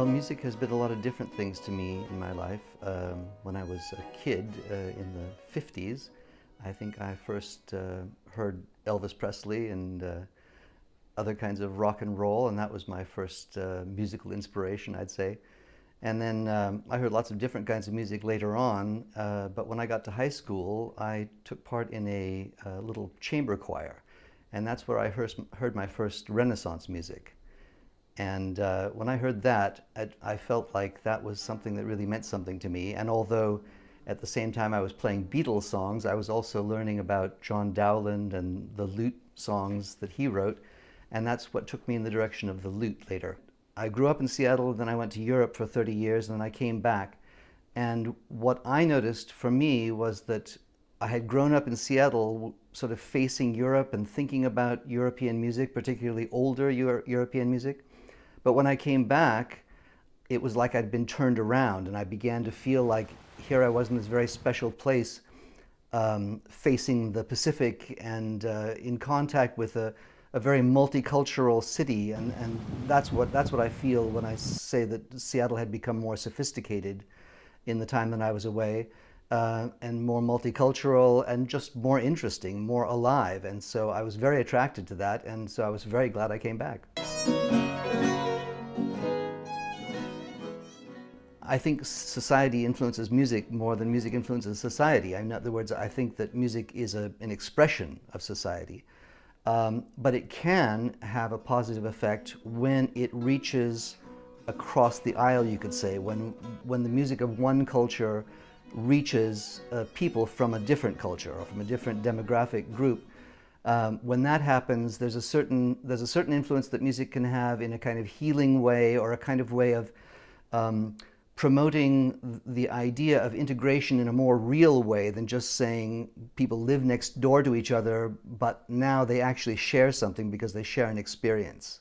Well, music has been a lot of different things to me in my life. When I was a kid in the 50s, I think I first heard Elvis Presley and other kinds of rock and roll, and that was my first musical inspiration, I'd say. And then I heard lots of different kinds of music later on, but when I got to high school, I took part in a little chamber choir, and that's where I heard my first Renaissance music. And when I heard that, I felt like that was something that really meant something to me. And although at the same time I was playing Beatles songs, I was also learning about John Dowland and the lute songs that he wrote. And that's what took me in the direction of the lute later. I grew up in Seattle, then I went to Europe for 30 years, and then I came back. And what I noticed for me was that I had grown up in Seattle sort of facing Europe and thinking about European music, particularly older European music. But when I came back, it was like I'd been turned around, and I began to feel like here I was in this very special place, facing the Pacific and in contact with a very multicultural city. And that's what I feel when I say that Seattle had become more sophisticated in the time that I was away, and more multicultural and just more interesting, more alive. And so I was very attracted to that, and so I was very glad I came back. I think society influences music more than music influences society. In other words, I think that music is an expression of society. But it can have a positive effect when it reaches across the aisle, you could say, when the music of one culture reaches people from a different culture or from a different demographic group. When that happens, there's a certain influence that music can have in a kind of healing way, or a kind of way of promoting the idea of integration in a more real way than just saying people live next door to each other, but now they actually share something because they share an experience.